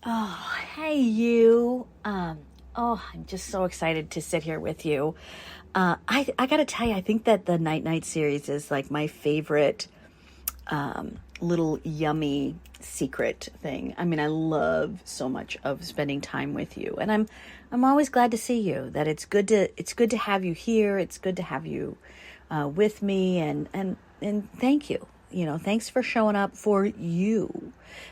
Oh, hey, you. I'm just so excited to sit here with you. I got to tell you, I think that the Night Night series is like my favorite little yummy secret thing. I mean, I love so much of spending time with you, and I'm always glad to see you. That it's good to have you here. It's good to have you with me, and thank you. Thanks for showing up for you,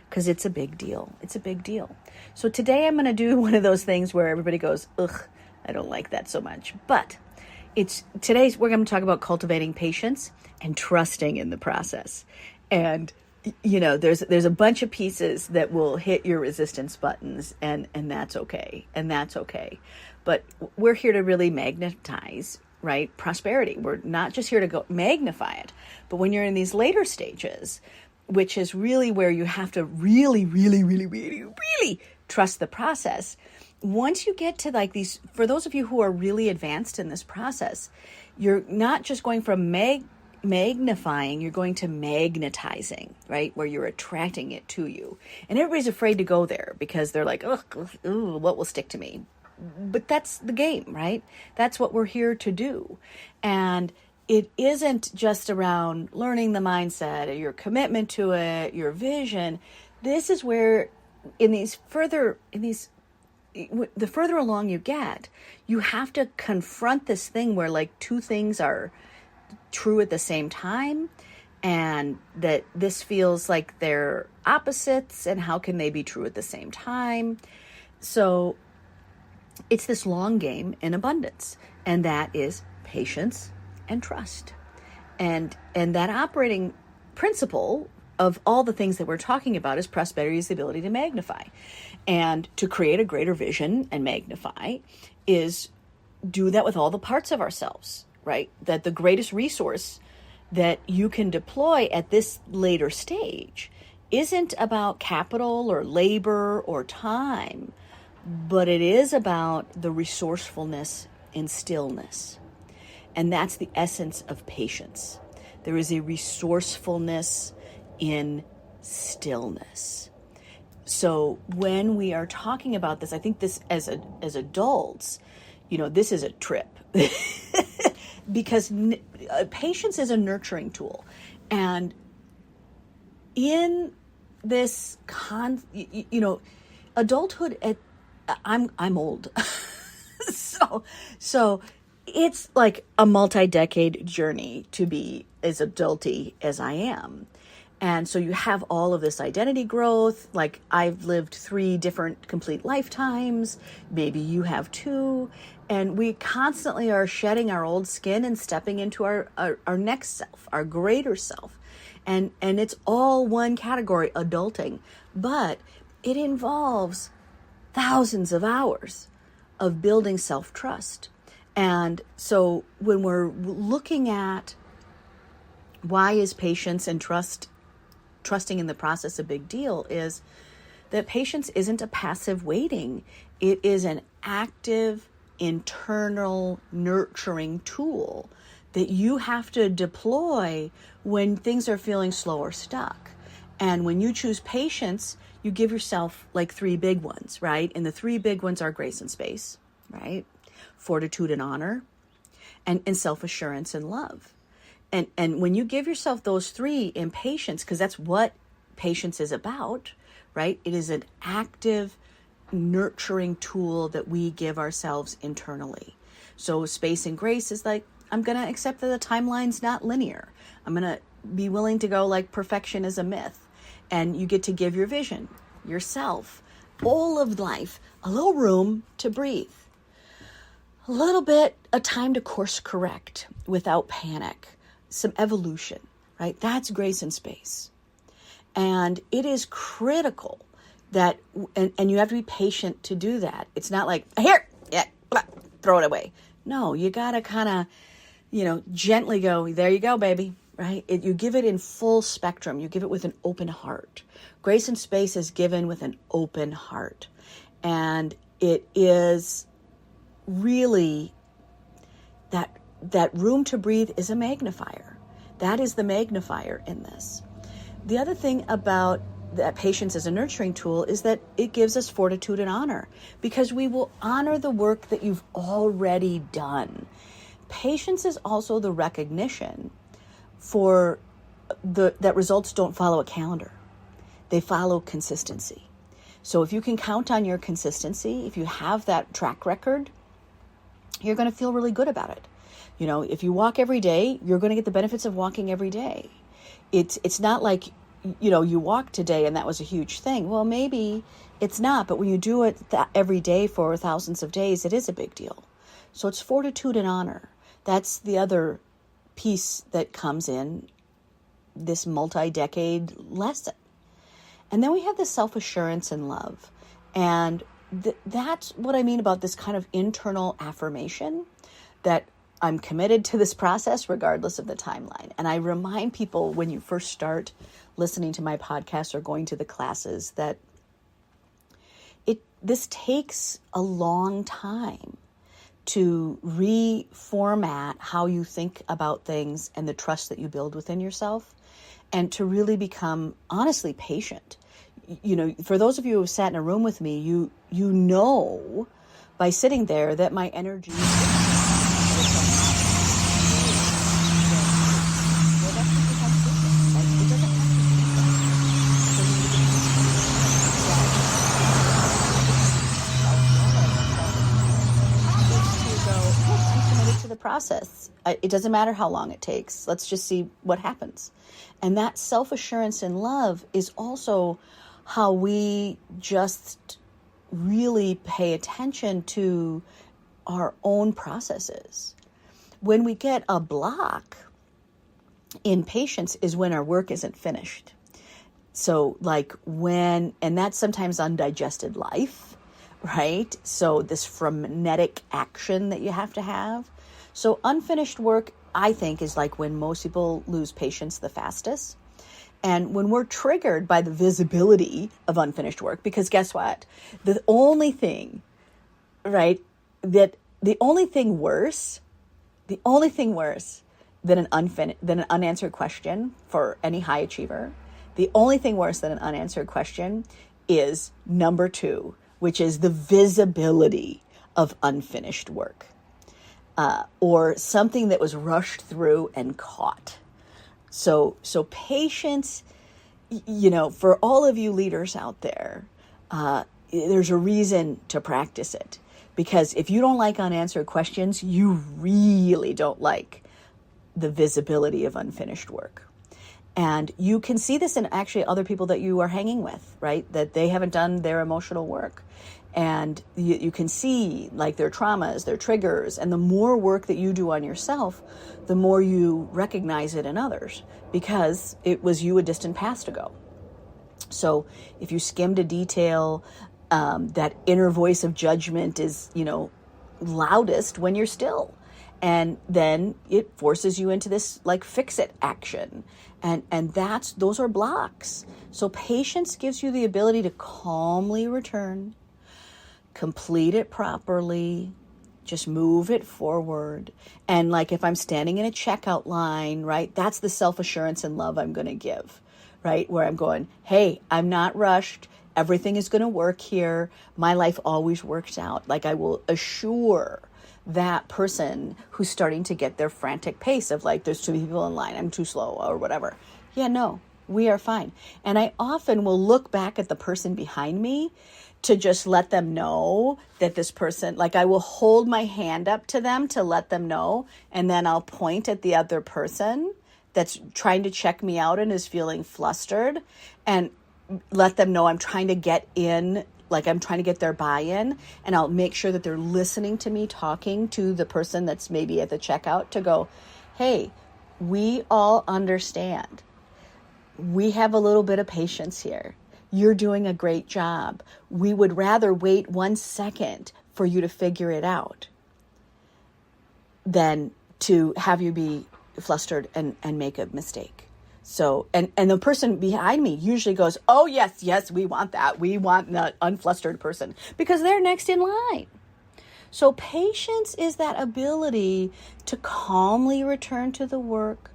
because it's a big deal. It's a big deal. So today I'm going to do one of those things where everybody goes, ugh, I don't like that so much. But we're going to talk about cultivating patience and trusting in the process. And there's a bunch of pieces that will hit your resistance buttons, and that's okay. And that's okay. But we're here to really magnetize, right? Prosperity. We're not just here to go magnify it, but when you're in these later stages, which is really where you have to really, really, really, really, really trust the process. Once you get to like these, for those of you who are really advanced in this process, you're not just going from magnifying, you're going to magnetizing, right? Where you're attracting it to you. And everybody's afraid to go there because they're like, ooh, what will stick to me? But that's the game, right? That's what we're here to do. And it isn't just around learning the mindset or your commitment to it, your vision. This is where the further along you get, you have to confront this thing where like two things are true at the same time, and that this feels like they're opposites, and how can they be true at the same time? So it's this long game in abundance, and that is patience and trust. And that operating principle of all the things that we're talking about is prosperity is the ability to magnify. And to create a greater vision and magnify is do that with all the parts of ourselves, right? That the greatest resource that you can deploy at this later stage isn't about capital or labor or time, but it is about the resourcefulness in stillness. And that's the essence of patience. There is a resourcefulness in stillness. So when we are talking about this, I think this as adults, this is a trip because patience is a nurturing tool. And in this adulthood, I'm old. So it's like a multi-decade journey to be as adulty as I am. And so you have all of this identity growth. Like I've lived 3 different complete lifetimes. Maybe you have 2. And we constantly are shedding our old skin and stepping into our next self, our greater self. And it's all one category, adulting. But it involves thousands of hours of building self-trust. And so when we're looking at why is patience and trusting in the process a big deal, is that patience isn't a passive waiting. It is an active, internal, nurturing tool that you have to deploy when things are feeling slow or stuck. And when you choose patience, you give yourself like 3 big ones, right? And the 3 big ones are grace and space, right? Fortitude and honor, and self-assurance and love. And when you give yourself those 3 in patience, because that's what patience is about, right? It is an active, nurturing tool that we give ourselves internally. So space and grace is like, I'm going to accept that the timeline's not linear. I'm going to be willing to go like perfection is a myth. And you get to give your vision, yourself, all of life, a little room to breathe. A little bit of time to course correct without panic. Some evolution, right? That's grace and space. And it is critical that, and you have to be patient to do that. It's not like, here, yeah, blah, throw it away. No, you got to kind of, gently go, there you go, baby, right? You give it in full spectrum. You give it with an open heart. Grace and space is given with an open heart. And it is really that room to breathe is a magnifier. That is the magnifier in this. The other thing about that patience as a nurturing tool is that it gives us fortitude and honor, because we will honor the work that you've already done. Patience is also the recognition for that results don't follow a calendar. They follow consistency. So if you can count on your consistency, if you have that track record, you're going to feel really good about it. You know, if you walk every day, you're going to get the benefits of walking every day. It's not like, you know, you walk today and that was a huge thing. Well, maybe it's not, but when you do it every day for thousands of days, it is a big deal. So it's fortitude and honor. That's the other piece that comes in this multi-decade lesson. And then we have this self-assurance and love. And that's what I mean about this kind of internal affirmation that I'm committed to this process regardless of the timeline. And I remind people when you first start listening to my podcast or going to the classes that this takes a long time to reformat how you think about things and the trust that you build within yourself, and to really become honestly patient. You know, for those of you who have sat in a room with me, you know by sitting there that my energy the process. It doesn't matter how long it takes. Let's just see what happens. And that self-assurance and love is also how we just really pay attention to our own processes. When we get a block in patience is when our work isn't finished. So like and that's sometimes undigested life, right? So this frenetic action that you have to have. So unfinished work, I think, is like when most people lose patience the fastest. And when we're triggered by the visibility of unfinished work, because guess what? The only thing worse than an unanswered question for any high achiever, the only thing worse than an unanswered question is number 2, which is the visibility of unfinished work. Or something that was rushed through and caught. So patience, you know, for all of you leaders out there, there's a reason to practice it. Because if you don't like unanswered questions, you really don't like the visibility of unfinished work. And you can see this in actually other people that you are hanging with, right? That they haven't done their emotional work. And you can see like their traumas, their triggers, and the more work that you do on yourself, the more you recognize it in others, because it was you a distant past ago. So if you skimmed a detail, that inner voice of judgment is, you know, loudest when you're still. And then it forces you into this like fix it action. And those are blocks. So patience gives you the ability to calmly return, complete it properly, just move it forward. And like if I'm standing in a checkout line, right, that's the self-assurance and love I'm going to give, right? Where I'm going, hey, I'm not rushed. Everything is going to work here. My life always works out. Like I will assure that person who's starting to get their frantic pace of like, there's too many people in line, I'm too slow or whatever. Yeah, no, we are fine. And I often will look back at the person behind me to just let them know that this person, like I will hold my hand up to them to let them know. And then I'll point at the other person that's trying to check me out and is feeling flustered and let them know I'm trying to get in, like I'm trying to get their buy-in, and I'll make sure that they're listening to me talking to the person that's maybe at the checkout to go, hey, we all understand. We have a little bit of patience here. You're doing a great job. We would rather wait 1 second for you to figure it out than to have you be flustered and make a mistake. So, and the person behind me usually goes, oh, yes, we want that. We want the unflustered person because they're next in line. So patience is that ability to calmly return to the work,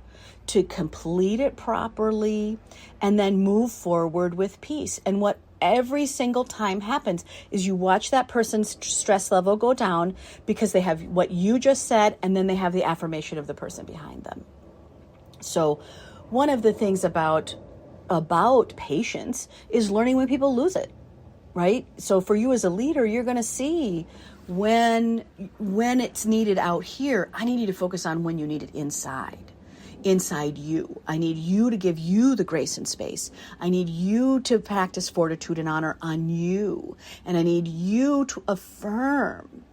to complete it properly, and then move forward with peace. And what every single time happens is you watch that person's stress level go down because they have what you just said, and then they have the affirmation of the person behind them. So one of the things about patience is learning when people lose it, right? So for you as a leader, you're going to see when it's needed out here. I need you to focus on when you need it inside you. I need you to give you the grace and space. I need you to practice fortitude and honor on you. And I need you to affirm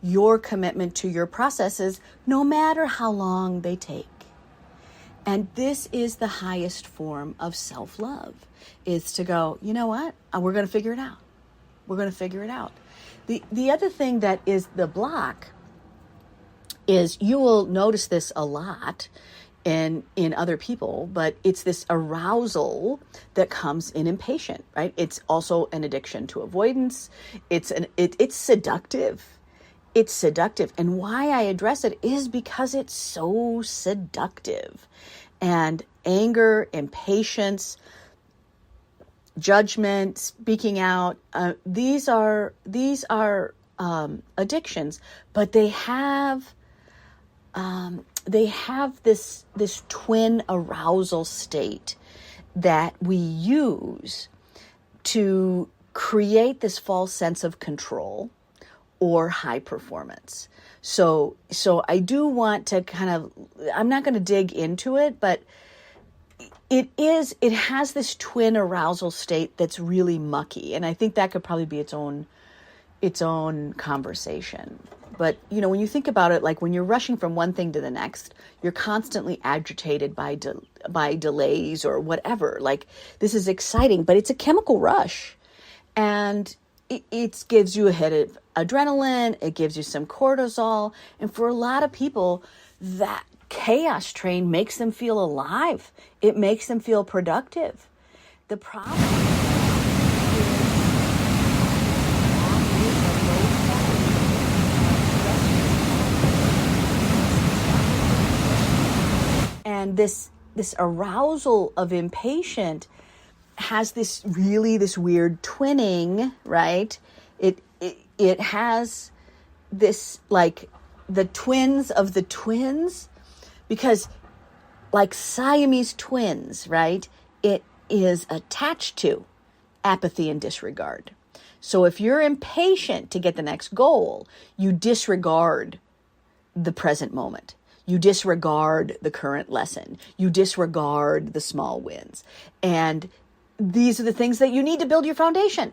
your commitment to your processes, no matter how long they take. And this is the highest form of self-love, is to go, you know what? We're going to figure it out. We're going to figure it out. The other thing that is the block is, you will notice this a lot in other people, but it's this arousal that comes in impatient, right? It's also an addiction to avoidance. It's seductive. It's seductive. And why I address it is because it's so seductive. And anger, impatience, judgment, speaking out, these are addictions, but they have this twin arousal state that we use to create this false sense of control or high performance. So I do want to I'm not going to dig into it, but it has this twin arousal state that's really mucky. And I think that could probably be its own conversation. But, when you think about it, like when you're rushing from one thing to the next, you're constantly agitated by delays or whatever. Like, this is exciting, but it's a chemical rush. And it gives you a hit of adrenaline. It gives you some cortisol. And for a lot of people, that chaos train makes them feel alive. It makes them feel productive. The problem and this arousal of impatient has this weird twinning, right? It has this, like, the twins of the twins, because like Siamese twins, right? It is attached to apathy and disregard. So if you're impatient to get the next goal, you disregard the present moment. You disregard the current lesson. You disregard the small wins. And these are the things that you need to build your foundation.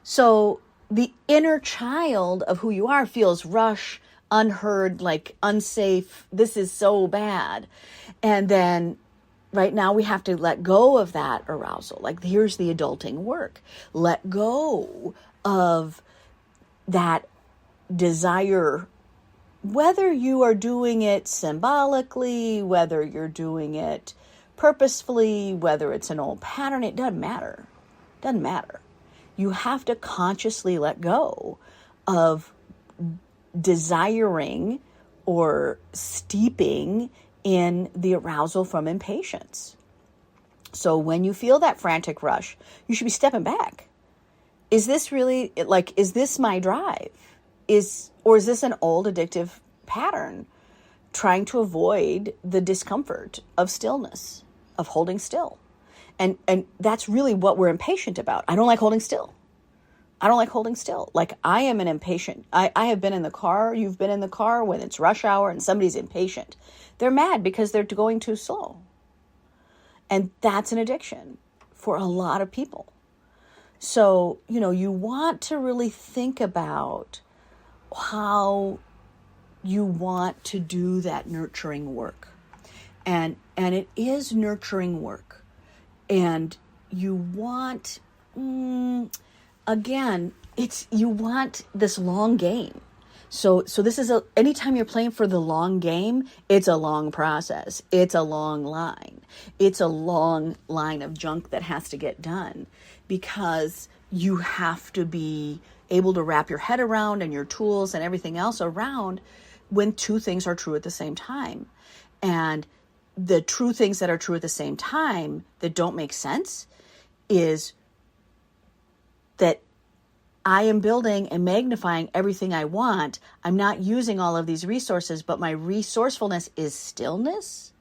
So the inner child of who you are feels rush, unheard, like unsafe. This is so bad. And then right now we have to let go of that arousal. Like, here's the adulting work. Let go of that desire, whether you are doing it symbolically, whether you're doing it purposefully, whether it's an old pattern, it doesn't matter. Doesn't matter. You have to consciously let go of desiring or steeping in the arousal from impatience. So when you feel that frantic rush, you should be stepping back. Is this really, like, is this my drive? Or is this an old addictive pattern trying to avoid the discomfort of stillness, of holding still? And that's really what we're impatient about. I don't like holding still. I don't like holding still. Like, I am an impatient. I have been in the car. You've been in the car when it's rush hour and somebody's impatient. They're mad because they're going too slow. And that's an addiction for a lot of people. So, you want to really think about how you want to do that nurturing work. And it is nurturing work. And you want, again, you want this long game. So this is anytime you're playing for the long game, it's a long process. It's a long line. It's a long line of junk that has to get done, because you have to be able to wrap your head around, and your tools and everything else around, when two things are true at the same time. And the true things that are true at the same time that don't make sense is that I am building and magnifying everything I want. I'm not using all of these resources, but my resourcefulness is stillness.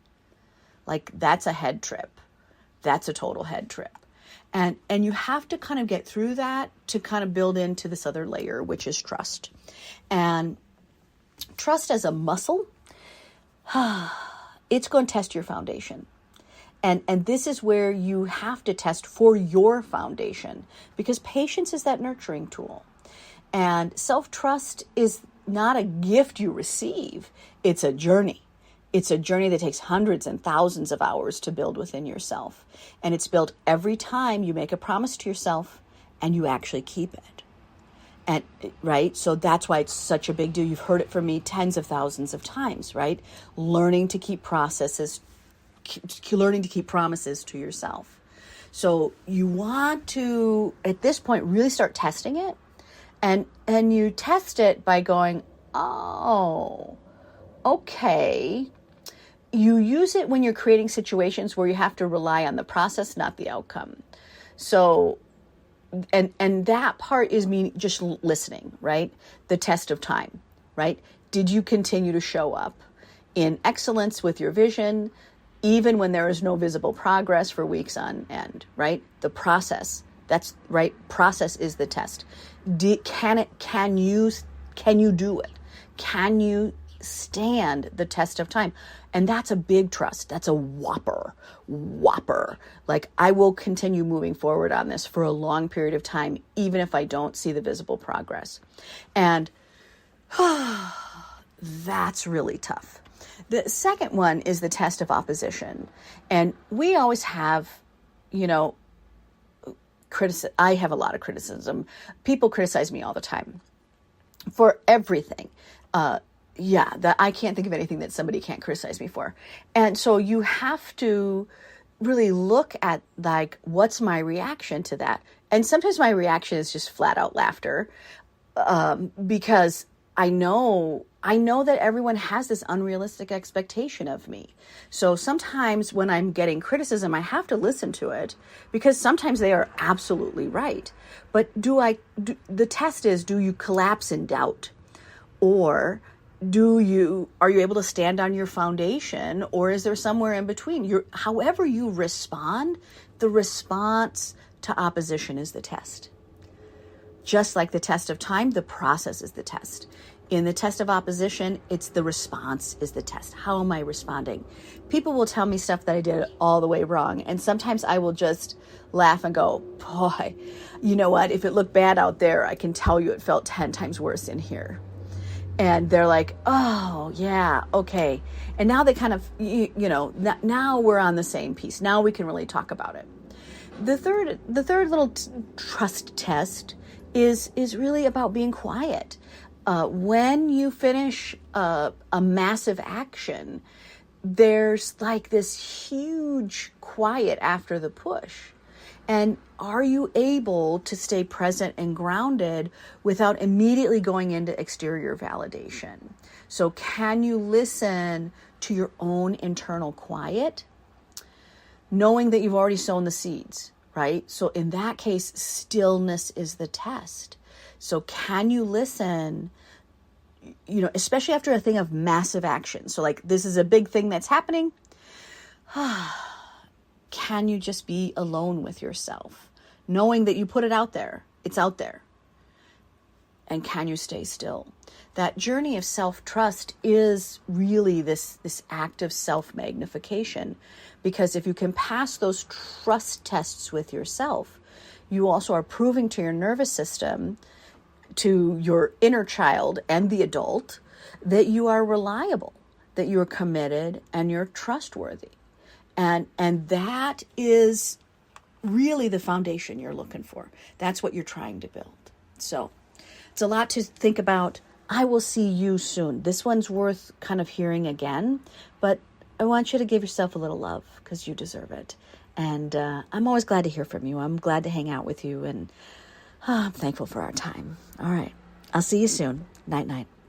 Like, that's a head trip. That's a total head trip. And you have to kind of get through that to kind of build into this other layer, which is trust. And trust as a muscle, it's going to test your foundation. And this is where you have to test for your foundation, because patience is that nurturing tool. And self-trust is not a gift you receive. It's a journey. It's a journey that takes hundreds and thousands of hours to build within yourself. And it's built every time you make a promise to yourself and you actually keep it. And right? So that's why it's such a big deal. You've heard it from me tens of thousands of times, right? Learning to keep promises to yourself. So you want to, at this point, really start testing it. And you test it by going, oh, okay. You use it when you're creating situations where you have to rely on the process, not the outcome. So, and that part is me just listening, right? The test of time, right? Did you continue to show up in excellence with your vision, even when there is no visible progress for weeks on end, right? The process, that's right. Process is the test. Can you do it? Can you stand the test of time? And that's a big trust. That's a whopper. Like, I will continue moving forward on this for a long period of time, even if I don't see the visible progress. And that's really tough. The second one is the test of opposition. And we always have, I have a lot of criticism. People criticize me all the time for everything. That I can't think of anything that somebody can't criticize me for. And so you have to really look at, like, what's my reaction to that? And sometimes my reaction is just flat out laughter, because I know that everyone has this unrealistic expectation of me. So sometimes when I'm getting criticism, I have to listen to it, because sometimes they are absolutely right. But the test is, do you collapse in doubt? Or are you able to stand on your foundation, or is there somewhere in between? However you respond, the response to opposition is the test. Just like the test of time, the process is the test. In the test of opposition, it's the response is the test. How am I responding? People will tell me stuff that I did all the way wrong. And sometimes I will just laugh and go, boy, you know what? If it looked bad out there, I can tell you it felt 10 times worse in here. And they're like, oh, yeah, okay. And now they kind of, now we're on the same piece. Now we can really talk about it. The third little trust test is really about being quiet. When you finish a massive action, there's like this huge quiet after the push. And are you able to stay present and grounded without immediately going into exterior validation? So can you listen to your own internal quiet, knowing that you've already sown the seeds, right? So in that case, stillness is the test. So can you listen, especially after a thing of massive action? So like, this is a big thing that's happening. Can you just be alone with yourself, knowing that you put it out there? It's out there. And can you stay still? That journey of self-trust is really this act of self-magnification, because if you can pass those trust tests with yourself, you also are proving to your nervous system, to your inner child and the adult, that you are reliable, that you're committed and you're trustworthy. And that is really the foundation you're looking for. That's what you're trying to build. So it's a lot to think about. I will see you soon. This one's worth kind of hearing again, but I want you to give yourself a little love, because you deserve it. And I'm always glad to hear from you. I'm glad to hang out with you, and I'm thankful for our time. All right. I'll see you soon. Night, night.